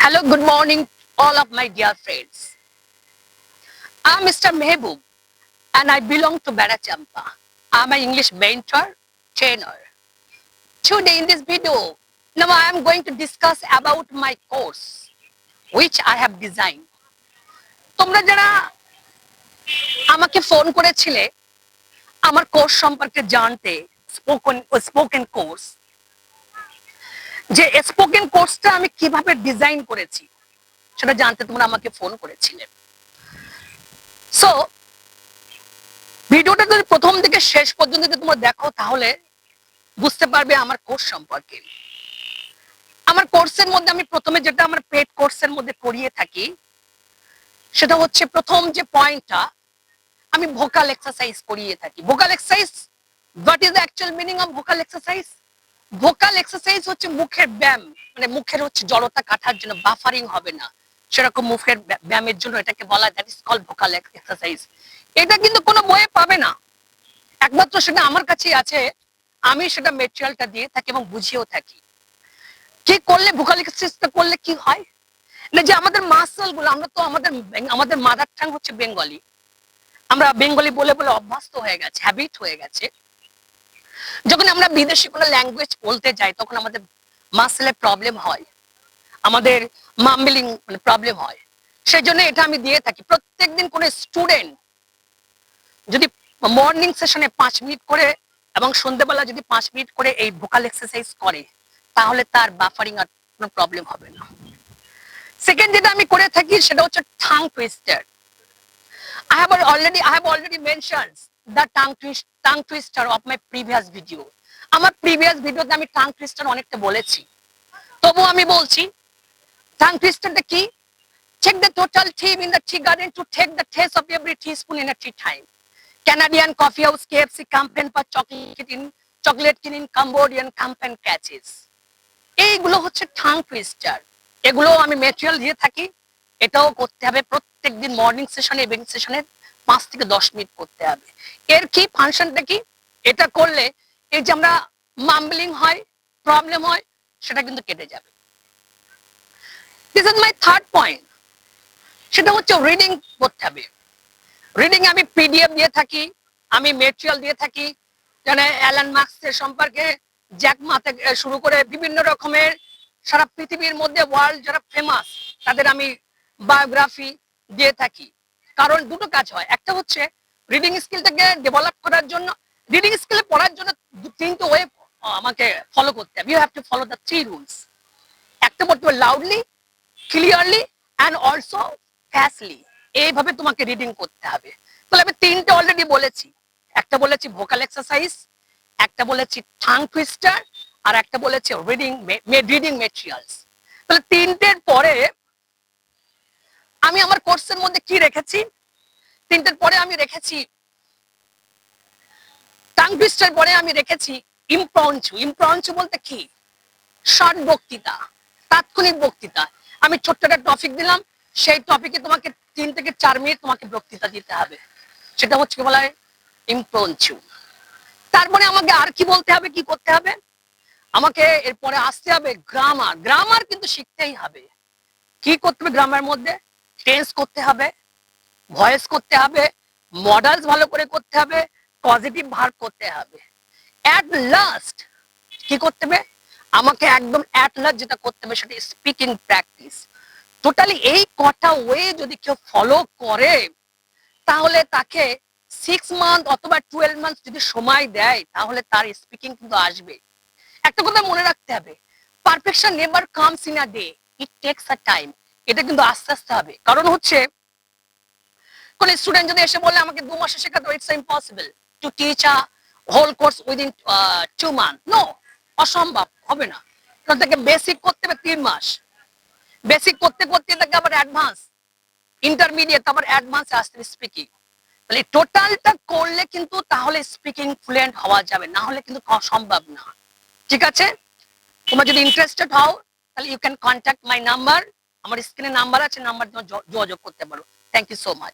Hello, good morning, all of my dear friends. I'm Mr. Mehboob and I belong to Barachampa. I'm an English mentor, trainer. Today in this video, now I am going to discuss about my course, which I have designed. তোমরা যারা আমাকে phone করেছিলে আমার course সম্পর্কে জানতে spoken course যে spoken কোর্সটা আমি কিভাবে ডিজাইন করেছি সেটা জানতে তোমরা আমাকে ফোন করেছিলে। সো ভিডিওটা যদি প্রথম থেকে শেষ পর্যন্ত যদি তোমরা দেখো তাহলে বুঝতে পারবে আমার কোর্স সম্পর্কে। আমার কোর্সের মধ্যে আমি প্রথমে যেটা আমার পেড কোর্সের মধ্যে করিয়ে থাকি সেটা হচ্ছে প্রথম যে পয়েন্টটা আমি ভোকাল এক্সারসাইজ করিয়ে থাকি। Vocal exercise, what is the actual meaning of vocal exercise? Vocal exercise হচ্ছে মুখের ব্যায়াম, মানে মুখের হচ্ছে জড়তা কাটার জন্য, বাফারিং হবে না সেরকম মুখের ব্যায়ামের জন্য এটাকে বলা, that is called vocal exercise. এটা কিন্তু কোনো বইয়ে পাবে না, একমাত্র সেটা আমার কাছেই আছে। আমি সেটা মেটেরিয়ালটা দিয়ে থাকি এবং বুঝিয়েও থাকি। কি করলে ভোকাল এক্সারসাইজটা করলে কি হয় না, যে আমাদের মাসল গুলো, আমরা তো আমাদের মাদার টাং হচ্ছে বেঙ্গলি, আমরা বেঙ্গলি বলে বলে অভ্যস্ত হয়ে গেছে, হ্যাবিট হয়ে গেছে। যখন আমরা বিদেশি কোনো ল্যাঙ্গুয়েজ বলতে যাই তখন আমাদের মাসেলে প্রবলেম হয়, আমাদের মাম্বলিং মানে প্রবলেম হয়। সেই জন্য এটা আমি দিয়ে থাকি। প্রত্যেকদিন কোনো স্টুডেন্ট যদি মর্নিং সেশনে 5 মিনিট করে এবং সন্ধ্যেবেলা যদি 5 মিনিট করে এই ভোকাল এক্সারসাইজ করে তাহলে তার বাফারিং আর কোনো প্রবলেম হবে না। সেকেন্ড যেটা আমি করে থাকি সেটা হচ্ছে tongue twister. I have already mentioned the tongue twister of my previous video. আমার প্রিভিয়াস ভিডিওতে আমি টাং টুইস্টার অনেকটা বলেছি, তবুও আমি বলছি টাং টুইস্টারটা কি। Check the total team in the tea garden to take the taste of every teaspoon in a tea time. Canadian coffee house, KFC, campaign for chocolate in Cambodian campaign catches. এইগুলো হচ্ছে tongue twister. এগুলো আমি material দিয়ে থাকি। এটাও করতে হবে প্রত্যেকদিন মর্নিং সেশনে, ইভিনিং সেশনে 5 থেকে 10 মিনিট করতে হবে। এর কি ফাংশনটা কি? এটা করলে এই যে আমরা মাম্বলিং হয়, প্রবলেম হয়, সেটা কিন্তু কেটে যাবে। This is my third point, সেটা হচ্ছে রিডিং করতে হবে। রিডিং আমি পিডিএফ দিয়ে থাকি, আমি মেটেরিয়াল দিয়ে থাকি। যেমন অ্যালান মার্কসের সম্পর্কে, জ্যাক মা থেকে শুরু করে বিভিন্ন রকমের সারা পৃথিবীর মধ্যে ওয়ার্ল্ড যারা ফেমাস তাদের আমি বায়োগ্রাফি দিয়ে থাকি। কারণ দুটো কাজ হয়, একটা হচ্ছে রিডিং স্কিলটাকে ডেভেলপ করার জন্য, রিডিং স্কিলে পড়ার জন্য 3টে ওয়ে আমাকে ফলো করতে হবে। You have to follow the 3 rules. একটা পড়তে হবে loudly, clearly and also fastly. এইভাবে তোমাকে রিডিং করতে হবে। তাহলে আমি 3টে অলরেডি বলেছি। একটা বলেছি ভোকাল এক্সারসাইজ, একটা বলেছি টাং টুইস্টার, আর একটা বলেছি রিডিং মেটেরিয়ালস। তাহলে 3টের পরে আমি আমার কোর্সের মধ্যে কি রেখেছি? 3টের পরে আমি রেখেছি টাং টুইস্টার, পরে আমি রেখেছি ইম্প্রঞ্চু। ইম্প্রঞ্চু বলতে কি? শর্ট বক্তৃতা, তাৎক্ষণিক বক্তৃতা। আমি ছোট্ট একটা টপিক দিলাম, সেই টপিকে তোমাকে 3 থেকে 4 মিনিট তোমাকে বক্তৃতা দিতে হবে, সেটা হচ্ছে কি বলা হয় ইম্প্রঞ্চু। তারপরে আমাকে আর কি বলতে হবে, কি করতে হবে? আমাকে এরপরে আসতে হবে গ্রামার। গ্রামার কিন্তু শিখতেই হবে। কি করতে হবে গ্রামার মধ্যে? টেন্স করতে হবে, ভয়েস করতে হবে, মডেলস ভালো করে করতে হবে, পজিটিভ ভার্ব করতে হবে। অ্যাট লাস্ট কি করতে হবে? আমাকে একদম অ্যাট লাস্ট যেটা করতে হবে সেটা স্পিকিং প্র্যাকটিস। টোটালি এই কটা ওয়ে যদি কেউ ফলো করে তাহলে তাকে 6 মান্থ অথবা 12 মান্থ যদি সময় দেয় তাহলে তার স্পিকিং কিন্তু আসবে। একটা কথা মনে রাখতে হবে, perfection never comes in a day, it tax a time. এটা কিন্তু আস্তে আস্তে হবে। কারণ হচ্ছে কোন স্টুডেন্ট যদি এসে বলে আমাকে 2 মাসে শেখাতে, it's impossible to teach a whole course within 2 month. No, অসম্ভব, হবে না। কারণ তাকে বেসিক করতে হবে 3 মাস। বেসিক করতে করতে তাকে আবার অ্যাডভান্স, ইন্টারমিডিয়েট, তারপর অ্যাডভান্স আসতে স্পিকিং। তাহলে টোটালটা করলে কিন্তু তাহলে স্পিকিং ফ্লুয়েন্ট হওয়া যাবে, না হলে কিন্তু সম্ভব না। ঠিক আছে? তোমরা যদি ইন্টারেস্টেড হও তাহলে you can contact my number. আমার স্ক্রিনে নাম্বার আছে, নাম্বার যোগাযোগ করতে পারো। Thank you so much.